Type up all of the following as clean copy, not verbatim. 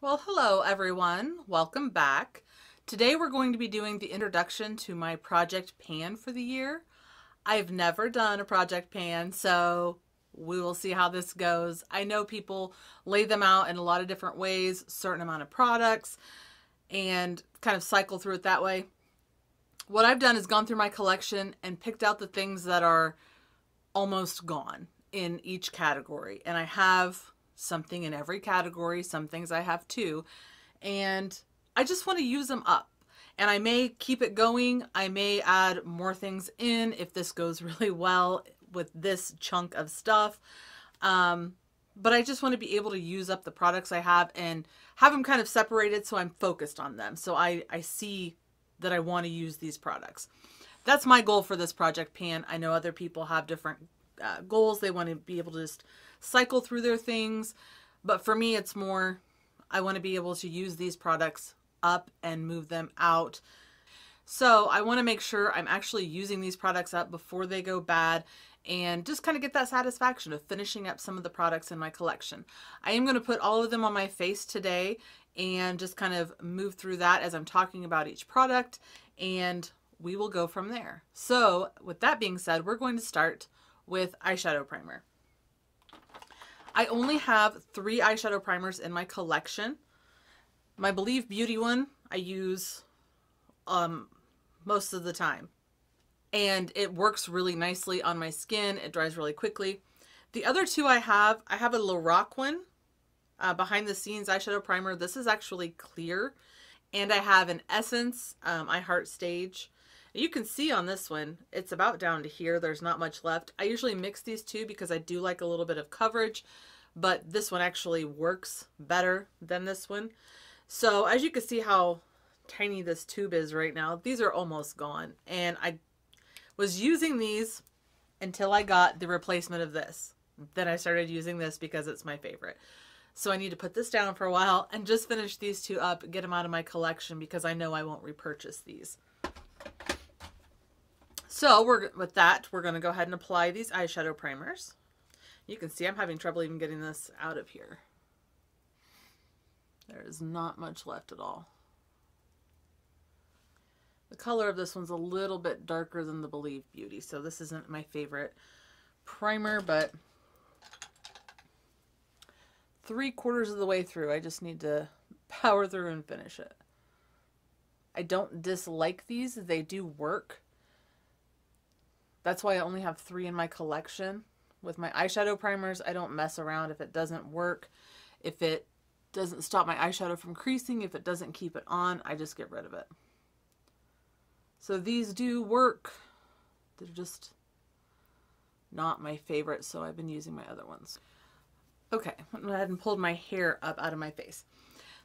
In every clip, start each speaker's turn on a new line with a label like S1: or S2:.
S1: Well, hello everyone. Welcome back. Today we're going to be doing the introduction to my project pan for the year. I've never done a project pan, so we will see how this goes. I know people lay them out in a lot of different ways, certain amount of products, and kind of cycle through it that way. What I've done is gone through my collection and picked out the things that are almost gone in each category. And I have something in every category. Some things I have too. And I just want to use them up. And I may keep it going. I may add more things in if this goes really well with this chunk of stuff. But I just want to be able to use up the products I have and have them kind of separated so I'm focused on them. So I see that I want to use these products. That's my goal for this project pan. I know other people have different goals. They want to be able to just cycle through their things. But for me, it's more, I want to be able to use these products up and move them out. So I want to make sure I'm actually using these products up before they go bad and just kind of get that satisfaction of finishing up some of the products in my collection. I am going to put all of them on my face today and just kind of move through that as I'm talking about each product, and we will go from there. So with that being said, we're going to start with eyeshadow primer. I only have 3 eyeshadow primers in my collection. My Believe Beauty one I use most of the time, and it works really nicely on my skin. It dries really quickly. The other 2 I have a Lorac one, behind the scenes eyeshadow primer. This is actually clear, and I have an Essence I Heart Stage. You can see on this one, it's about down to here. There's not much left. I usually mix these 2 because I do like a little bit of coverage, but this one actually works better than this one. So as you can see how tiny this tube is right now, these are almost gone. And I was using these until I got the replacement of this. Then I started using this because it's my favorite. So I need to put this down for a while and just finish these 2 up, get them out of my collection because I know I won't repurchase these. So with that, we're going to go ahead and apply these eyeshadow primers. You can see I'm having trouble even getting this out of here. There is not much left at all. The color of this one's a little bit darker than the Believe Beauty, so this isn't my favorite primer, but 3/4 of the way through, I just need to power through and finish it. I don't dislike these. They do work. That's why I only have 3 in my collection. With my eyeshadow primers, I don't mess around. If it doesn't work, if it doesn't stop my eyeshadow from creasing, if it doesn't keep it on, I just get rid of it. So these do work. They're just not my favorite, so I've been using my other ones. Okay, I went ahead and pulled my hair up out of my face.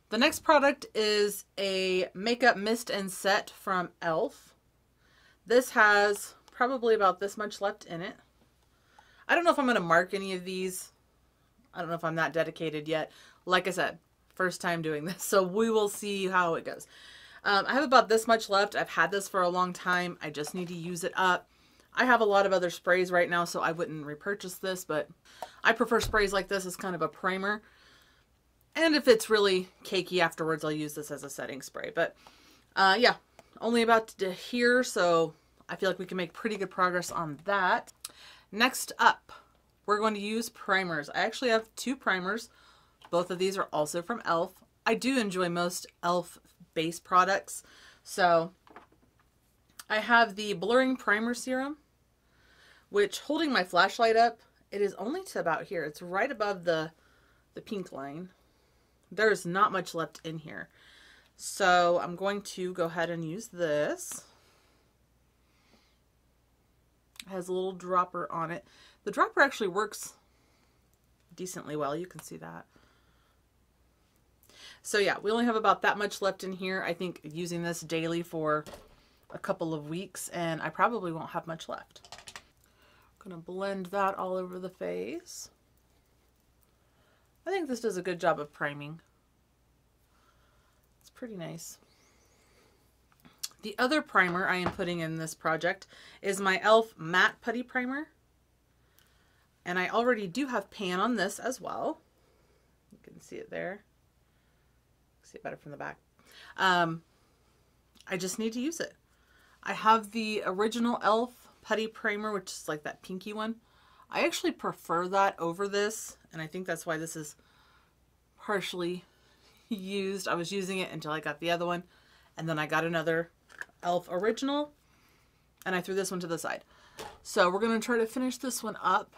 S1: The next product is a makeup mist and set from e.l.f. This has probably about this much left in it. I don't know if I'm going to mark any of these. I don't know if I'm that dedicated yet. Like I said, first time doing this, so we will see how it goes. I have about this much left. I've had this for a long time. I just need to use it up. I have a lot of other sprays right now, so I wouldn't repurchase this, but I prefer sprays like this as kind of a primer. And if it's really cakey afterwards, I'll use this as a setting spray. But yeah, only about to here, so I feel like we can make pretty good progress on that. Next up, we're going to use primers. I actually have 2 primers. Both of these are also from e.l.f. I do enjoy most e.l.f. base products. So I have the Blurring Primer Serum, which, holding my flashlight up, it is only to about here. It's right above the pink line. There's not much left in here. So I'm going to go ahead and use this. It has a little dropper on it. The dropper actually works decently well. You can see that. So yeah, we only have about that much left in here. I think using this daily for a couple of weeks, and I probably won't have much left. I'm going to blend that all over the face. I think this does a good job of priming. It's pretty nice. The other primer I am putting in this project is my e.l.f. Matte Putty Primer. And I already do have pan on this as well. You can see it there. See it better from the back. I just need to use it. I have the original e.l.f. Putty Primer, which is like that pinky one. I actually prefer that over this, and I think that's why this is partially used. I was using it until I got the other one, and then I got another e.l.f. original, and I threw this one to the side. So we're going to try to finish this one up.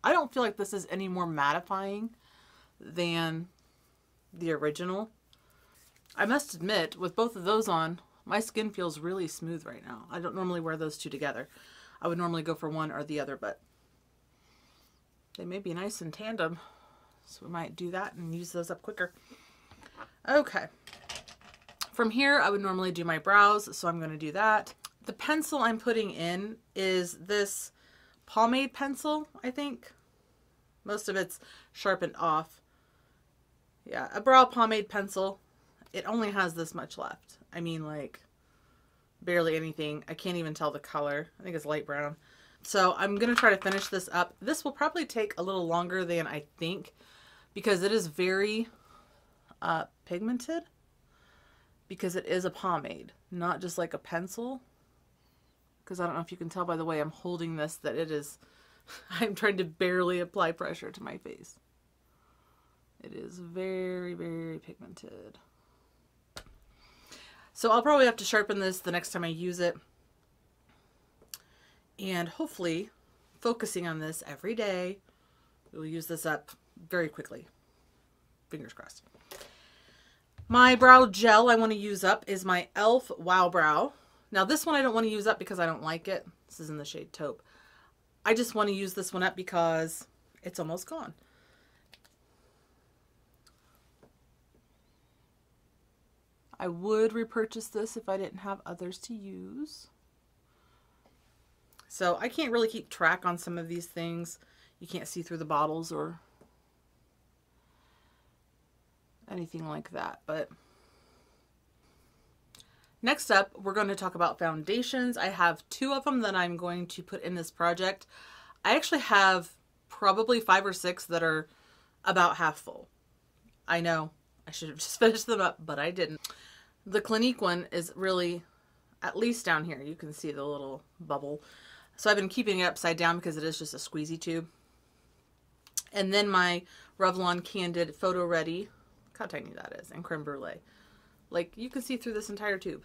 S1: I don't feel like this is any more mattifying than the original. I must admit, with both of those on, my skin feels really smooth right now. I don't normally wear those two together. I would normally go for one or the other, but they may be nice in tandem. So we might do that and use those up quicker. Okay. From here, I would normally do my brows, so I'm going to do that. The pencil I'm putting in is this pomade pencil, I think. Most of it's sharpened off. Yeah, a brow pomade pencil. It only has this much left. I mean, like, barely anything. I can't even tell the color. I think it's light brown. So I'm going to try to finish this up. This will probably take a little longer than I think because it is very pigmented, because it is a pomade, not just like a pencil. Because I don't know if you can tell by the way I'm holding this that it is, I'm trying to barely apply pressure to my face. It is very, very pigmented. So I'll probably have to sharpen this the next time I use it. And hopefully, focusing on this every day, we'll use this up very quickly. Fingers crossed. My brow gel I want to use up is my e.l.f. Wow Brow. Now this one I don't want to use up because I don't like it. This is in the shade Taupe. I just want to use this one up because it's almost gone. I would repurchase this if I didn't have others to use. So I can't really keep track on some of these things. You can't see through the bottles or anything like that. But next up, we're going to talk about foundations. I have 2 of them that I'm going to put in this project. I actually have probably 5 or 6 that are about half full. I know I should have just finished them up, but I didn't. The Clinique one is really, at least down here, you can see the little bubble. So I've been keeping it upside down because it is just a squeezy tube. And then my Revlon Candid Photo Ready. Look how tiny that is. And Creme Brulee. Like, you can see through this entire tube.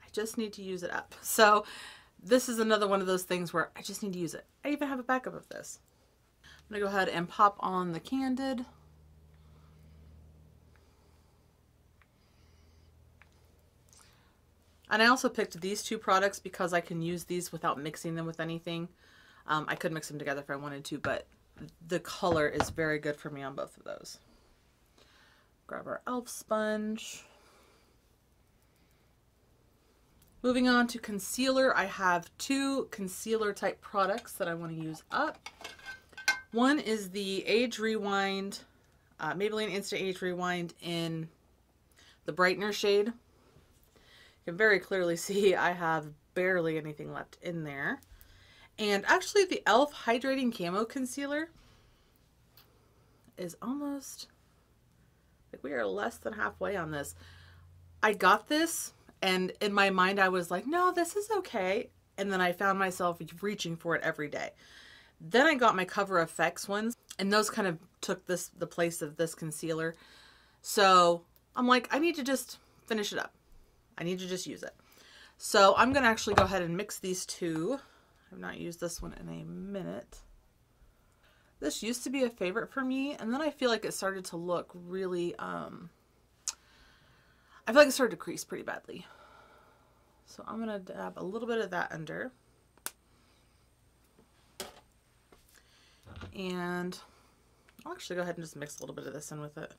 S1: I just need to use it up. So this is another one of those things where I just need to use it. I even have a backup of this. I'm going to go ahead and pop on the Candid. And I also picked these 2 products because I can use these without mixing them with anything. I could mix them together if I wanted to, but the color is very good for me on both of those. Grab our e.l.f. sponge. Moving on to concealer, I have 2 concealer type products that I want to use up. One is the Age Rewind, Maybelline Instant Age Rewind in the Brightener shade. You can very clearly see I have barely anything left in there. And actually the e.l.f. Hydrating Camo Concealer is almost, like, we are less than halfway on this. I got this and in my mind I was like, no, this is okay. And then I found myself reaching for it every day. Then I got my Cover FX ones and those kind of took the place of this concealer. So I'm like, I need to just finish it up. I need to just use it. So I'm going to actually go ahead and mix these 2. I've not used this one in a minute. This used to be a favorite for me, and then I feel like it started to look really, I feel like it started to crease pretty badly. So I'm going to dab a little bit of that under. And I'll actually go ahead and just mix a little bit of this in with it.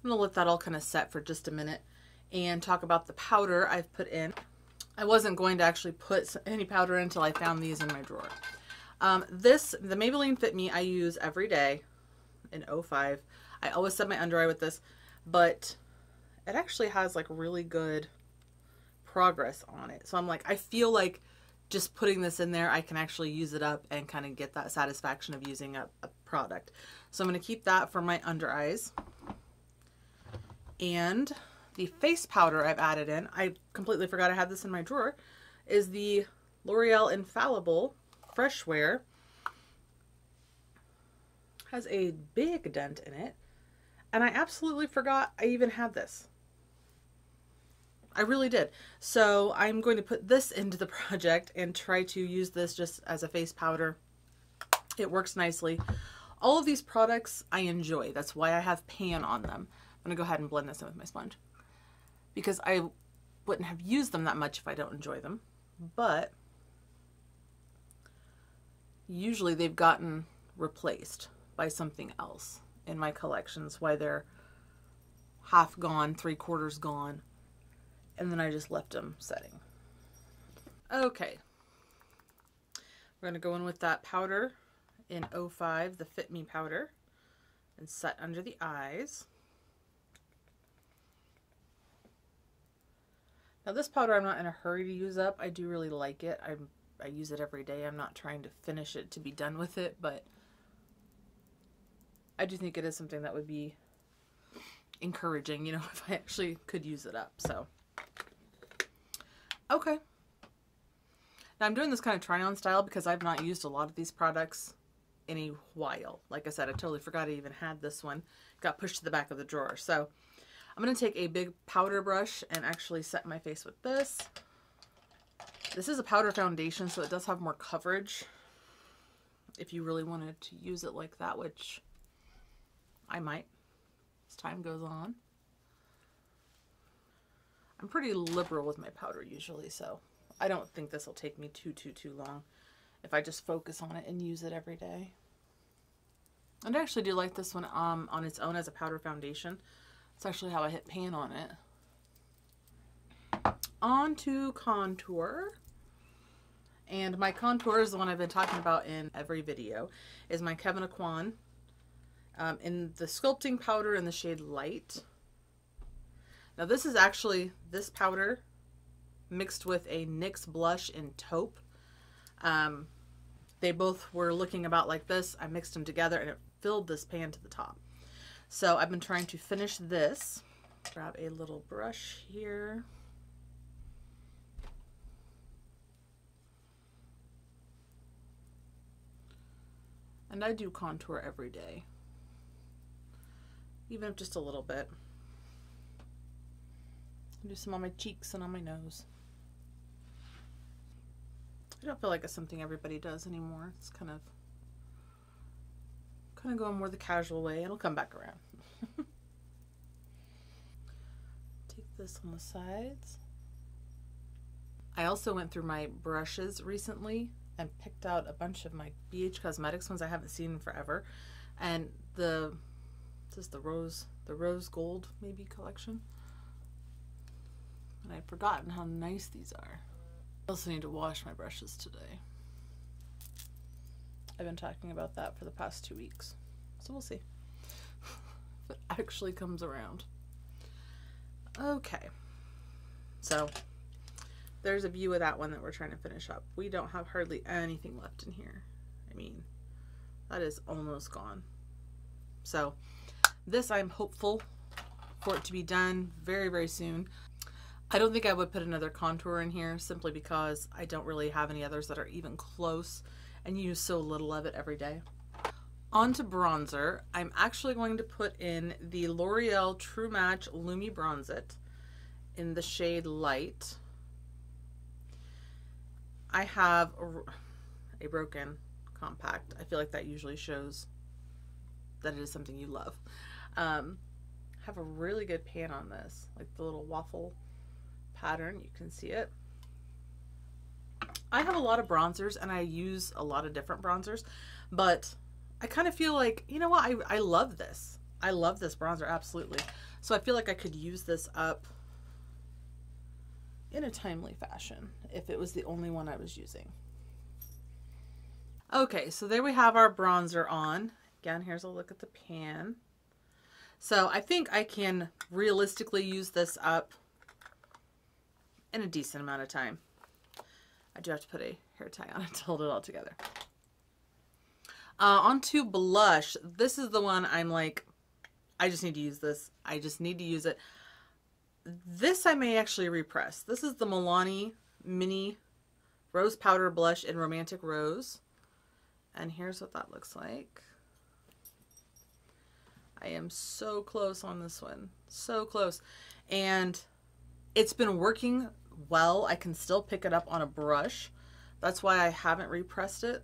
S1: I'm going to let that all kind of set for just a minute and talk about the powder I've put in. I wasn't going to actually put any powder in until I found these in my drawer. The Maybelline Fit Me I use every day in 05. I always set my under eye with this, but it actually has like really good progress on it. So I'm like, I feel like just putting this in there, I can actually use it up and kind of get that satisfaction of using a product. So I'm going to keep that for my under eyes. And the face powder I've added in, I completely forgot I had this in my drawer, is the L'Oreal Infallible Fresh Wear. Has a big dent in it. And I absolutely forgot I even had this. I really did. So I'm going to put this into the project and try to use this just as a face powder. It works nicely. All of these products I enjoy. That's why I have pan on them. I'm going to go ahead and blend this in with my sponge, because I wouldn't have used them that much if I don't enjoy them. But usually they've gotten replaced by something else in my collections, why they're half gone, 3/4 gone. And then I just left them setting. Okay. We're going to go in with that powder in 05, the Fit Me powder, and set under the eyes. Now this powder I'm not in a hurry to use up. I do really like it. I use it every day. I'm not trying to finish it to be done with it, but I do think it is something that would be encouraging, you know, if I actually could use it up. So okay. Now I'm doing this kind of try-on style because I've not used a lot of these products in a while. Like I said, I totally forgot I even had this one. Got pushed to the back of the drawer. So I'm going to take a big powder brush and actually set my face with this. This is a powder foundation, so it does have more coverage if you really wanted to use it like that, which I might as time goes on. I'm pretty liberal with my powder usually, so I don't think this will take me too long if I just focus on it and use it every day. And I actually do like this one on its own as a powder foundation. It's actually how I hit pan on it. On to contour. And my contour is the one I've been talking about in every video, is my Kevyn Aucoin in the sculpting powder in the shade Light. Now this is actually this powder mixed with a NYX blush in Taupe. They both were looking about like this. I mixed them together and it filled this pan to the top. So I've been trying to finish this. Grab a little brush here. And I do contour every day, even if just a little bit. I do some on my cheeks and on my nose. I don't feel like it's something everybody does anymore. It's kind of going more the casual way. It'll come back around. Take this on the sides. I also went through my brushes recently and picked out a bunch of my BH Cosmetics ones I haven't seen in forever. And this is the rose gold maybe collection. And I'd forgotten how nice these are. I also need to wash my brushes today. I've been talking about that for the past 2 weeks. So we'll see if it actually comes around. Okay. So there's a view of that one that we're trying to finish up. We don't have hardly anything left in here. I mean, that is almost gone. So this, I'm hopeful for it to be done very, very soon. I don't think I would put another contour in here simply because I don't really have any others that are even close and use so little of it every day. On to bronzer. I'm actually going to put in the L'Oreal True Match Lumi Bronzit in the shade Light. I have a broken compact. I feel like that usually shows that it is something you love. Have a really good pan on this, like the little waffle pattern. You can see it. I have a lot of bronzers and I use a lot of different bronzers, but I kind of feel like, you know what, I love this. I love this bronzer, absolutely. So I feel like I could use this up in a timely fashion if it was the only one I was using. Okay, so there we have our bronzer on. Again, here's a look at the pan. So I think I can realistically use this up in a decent amount of time. I do have to put a hair tie on it to hold it all together. Onto blush. This is the one I'm like, I just need to use this. I just need to use it. This I may actually repress. This is the Milani Mini Rose Powder Blush in Romantic Rose. And here's what that looks like. I am so close on this one. So close. And it's been working well. I can still pick it up on a brush. That's why I haven't repressed it.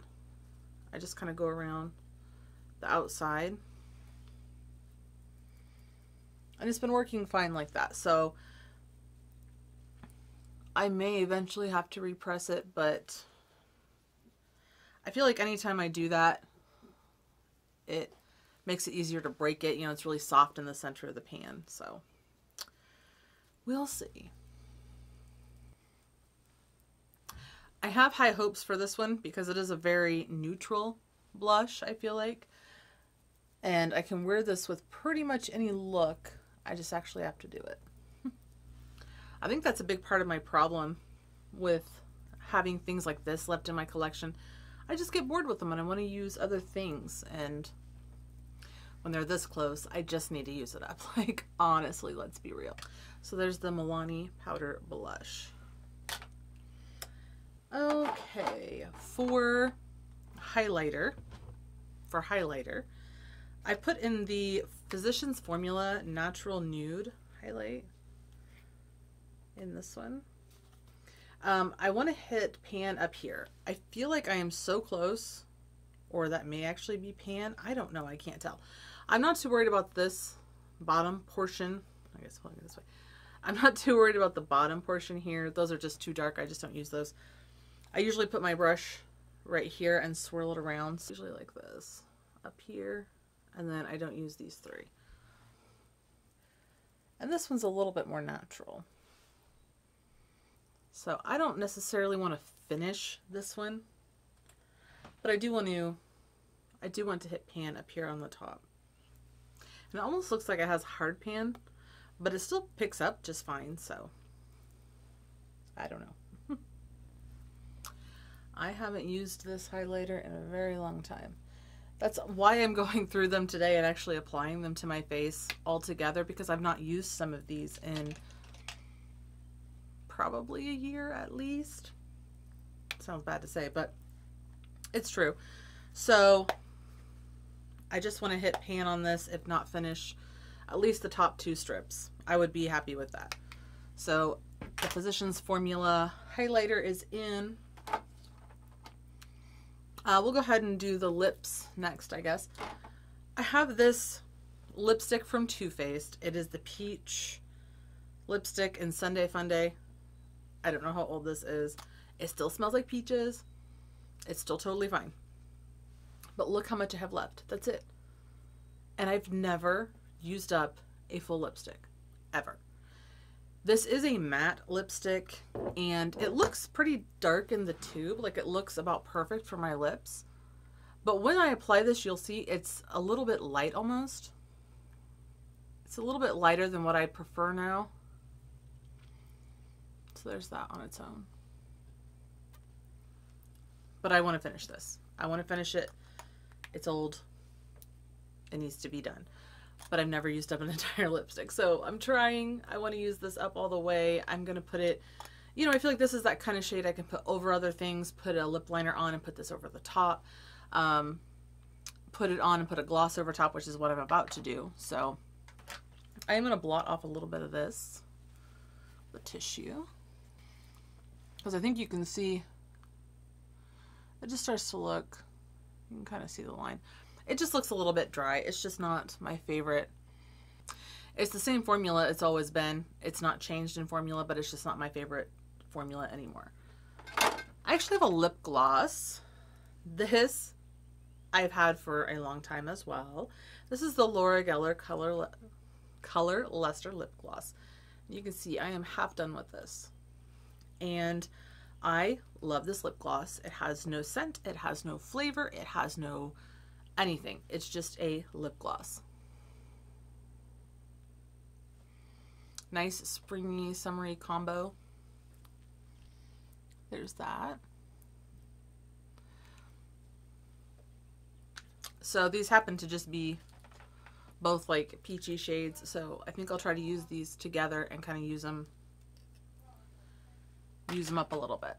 S1: I just kind of go around the outside. And it's been working fine like that. So I may eventually have to repress it, but I feel like anytime I do that, it makes it easier to break it. You know, it's really soft in the center of the pan. So we'll see. I have high hopes for this one because it is a very neutral blush, I feel like. And I can wear this with pretty much any look. I just actually have to do it. I think that's a big part of my problem with having things like this left in my collection. I just get bored with them and I want to use other things. And when they're this close, I just need to use it up. Like, honestly, let's be real. So there's the Milani Powder Blush. Okay, for highlighter, I put in the Physicians Formula Natural Nude highlight in this one. I want to hit pan up here. I feel like I am so close, or that may actually be pan. I don't know. I can't tell. I'm not too worried about this bottom portion. I guess holding it this way. I'm not too worried about the bottom portion here. Those are just too dark. I just don't use those. I usually put my brush right here and swirl it around. It's usually like this, up here, and then I don't use these three. And this one's a little bit more natural. So I don't necessarily want to finish this one, but I do want to hit pan up here on the top. And it almost looks like it has hard pan, but it still picks up just fine, so I don't know. I haven't used this highlighter in a very long time. That's why I'm going through them today and actually applying them to my face all together, because I've not used some of these in probably a year at least. Sounds bad to say, but it's true. So I just want to hit pan on this, if not finish at least the top two strips. I would be happy with that. So the Physicians Formula highlighter is in. We'll go ahead and do the lips next, I guess. I have this lipstick from Too Faced. It is the Peach lipstick in Sunday Funday. I don't know how old this is. It still smells like peaches. It's still totally fine. But look how much I have left. That's it. And I've never used up a full lipstick, ever. This is a matte lipstick, and it looks pretty dark in the tube. Like, it looks about perfect for my lips. But when I apply this, you'll see it's a little bit light almost. It's a little bit lighter than what I prefer now. So there's that on its own. But I want to finish this. I want to finish it. It's old. It needs to be done. But I've never used up an entire lipstick. So I'm trying. I want to use this up all the way. I'm going to put it, you know, I feel like this is that kind of shade I can put over other things, put a lip liner on and put this over the top. Put it on and put a gloss over top, which is what I'm about to do. So I am going to blot off a little bit of this, the tissue, because I think you can see it just starts to look, you can kind of see the line. It just looks a little bit dry. It's just not my favorite. It's the same formula it's always been. It's not changed in formula, but it's just not my favorite formula anymore. I actually have a lip gloss. This I've had for a long time as well. This is the Laura Geller Color Luster Lip Gloss. You can see I am half done with this. And I love this lip gloss. It has no scent. It has no flavor. It has no anything. It's just a lip gloss. Nice springy summery combo. There's that. So these happen to just be both like peachy shades. So I think I'll try to use these together and kind of use them up a little bit.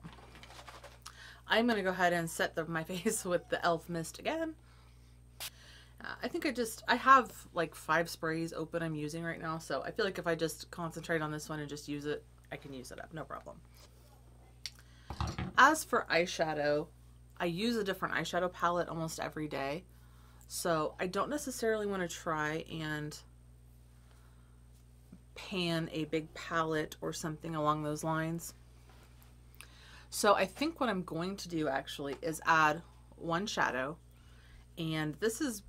S1: I'm going to go ahead and set my face with the e.l.f. mist again. I think I have like 5 sprays open I'm using right now. So I feel like if I just concentrate on this one and just use it, I can use it up, no problem. As for eyeshadow, I use a different eyeshadow palette almost every day. So I don't necessarily want to try and pan a big palette or something along those lines. So I think what I'm going to do actually is add one shadow, and this is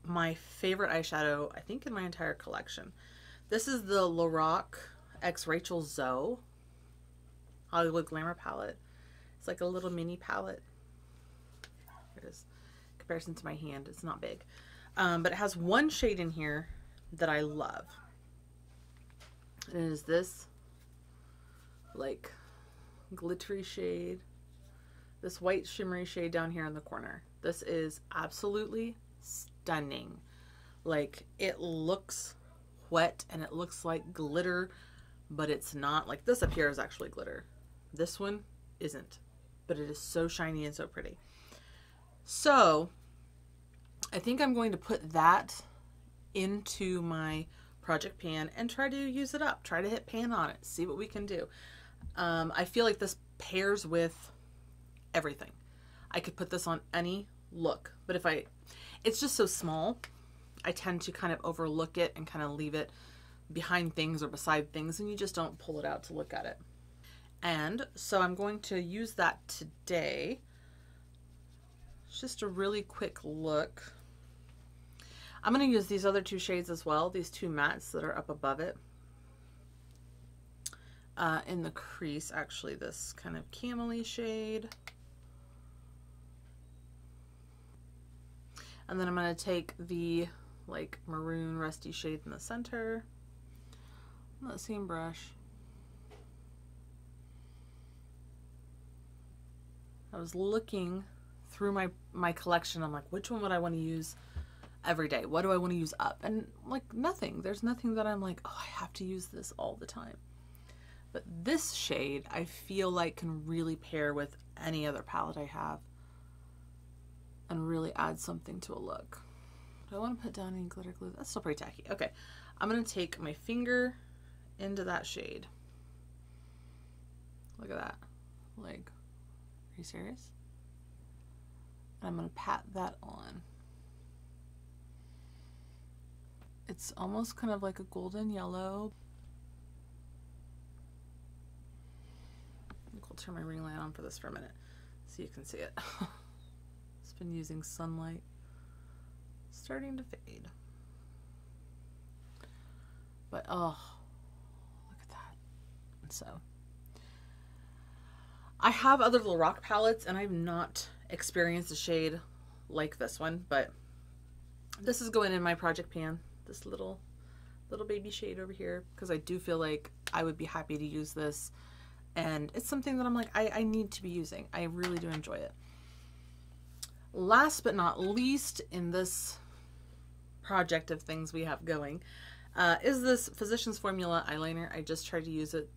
S1: my favorite eyeshadow I think in my entire collection. This is the Lorac x Rachel Zoe Hollywood Glamour palette. It's like a little mini palette. Here it is. In comparison to my hand, it's not big, but it has one shade in here that I love. It is this like glittery shade, this white shimmery shade down here in the corner. This is absolutely stunning. Like, it looks wet and it looks like glitter, but it's not. Like, this up here is actually glitter. This one isn't, but it is so shiny and so pretty. So I think I'm going to put that into my project pan and try to use it up, try to hit pan on it, see what we can do. I feel like this pairs with everything. I could put this on any look, but it's just so small, I tend to kind of overlook it and kind of leave it behind things or beside things, and you just don't pull it out to look at it. And so I'm going to use that today. It's just a really quick look. I'm going to use these other 2 shades as well, these 2 mattes that are up above it. In the crease, actually, this kind of camel-y shade. And then I'm going to take the like maroon rusty shade in the center on that same brush. I was looking through my collection. I'm like, which one would I want to use every day? What do I want to use up? And like, nothing. There's nothing that I'm like, oh, I have to use this all the time. But this shade, I feel like can really pair with any other palette I have and really add something to a look. Do I want to put down any glitter glue? That's still pretty tacky. Okay, I'm going to take my finger into that shade. Look at that. Like, are you serious? And I'm going to pat that on. It's almost kind of like a golden yellow. I'll turn my ring light on for this for a minute so you can see it. It's been using sunlight. Starting to fade. But oh, look at that. So I have other Lorac palettes and I've not experienced a shade like this one, but this is going in my project pan, this little baby shade over here, because I do feel like I would be happy to use this, and it's something that I'm like, I need to be using. I really do enjoy it. Last but not least in this project of things we have going is this Physicians Formula eyeliner. I just tried to use it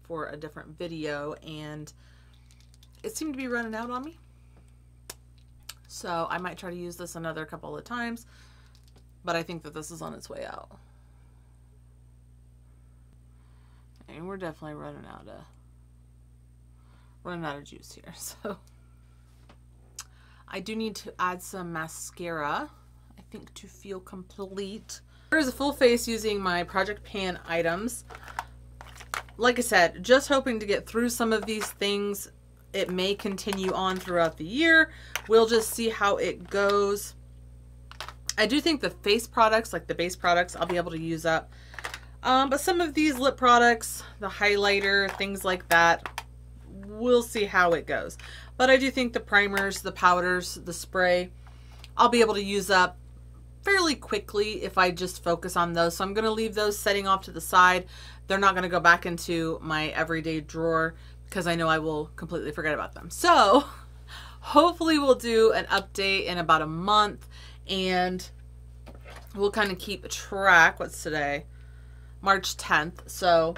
S1: for a different video and it seemed to be running out on me. So I might try to use this another couple of times, but I think that this is on its way out. And we're definitely running out of juice here. So I do need to add some mascara, I think, to feel complete. Here's a full face using my project pan items. Like I said, just hoping to get through some of these things. It may continue on throughout the year. We'll just see how it goes. I do think the face products, like the base products, I'll be able to use up. But some of these lip products, the highlighter, things like that, we'll see how it goes. But I do think the primers, the powders, the spray, I'll be able to use up fairly quickly if I just focus on those. So I'm going to leave those setting off to the side. They're not going to go back into my everyday drawer because I know I will completely forget about them. So hopefully we'll do an update in about a month, and we'll kind of keep track. What's today? March 10th. So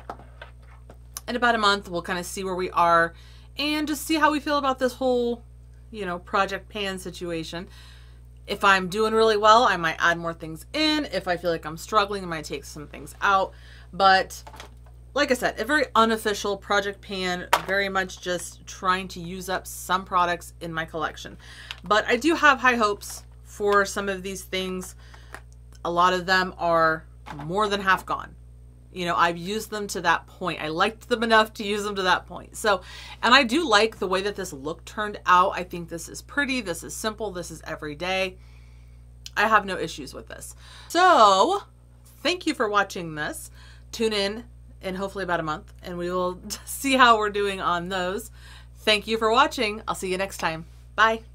S1: in about a month, we'll kind of see where we are and just see how we feel about this whole, you know, project pan situation. If I'm doing really well, I might add more things in. If I feel like I'm struggling, I might take some things out. But like I said, a very unofficial project pan, very much just trying to use up some products in my collection. But I do have high hopes for some of these things. A lot of them are more than half gone. You know, I've used them to that point. I liked them enough to use them to that point. So, and I do like the way that this look turned out. I think this is pretty. This is simple. This is everyday. I have no issues with this. So, thank you for watching this. Tune in hopefully about a month, and we will see how we're doing on those. Thank you for watching. I'll see you next time. Bye.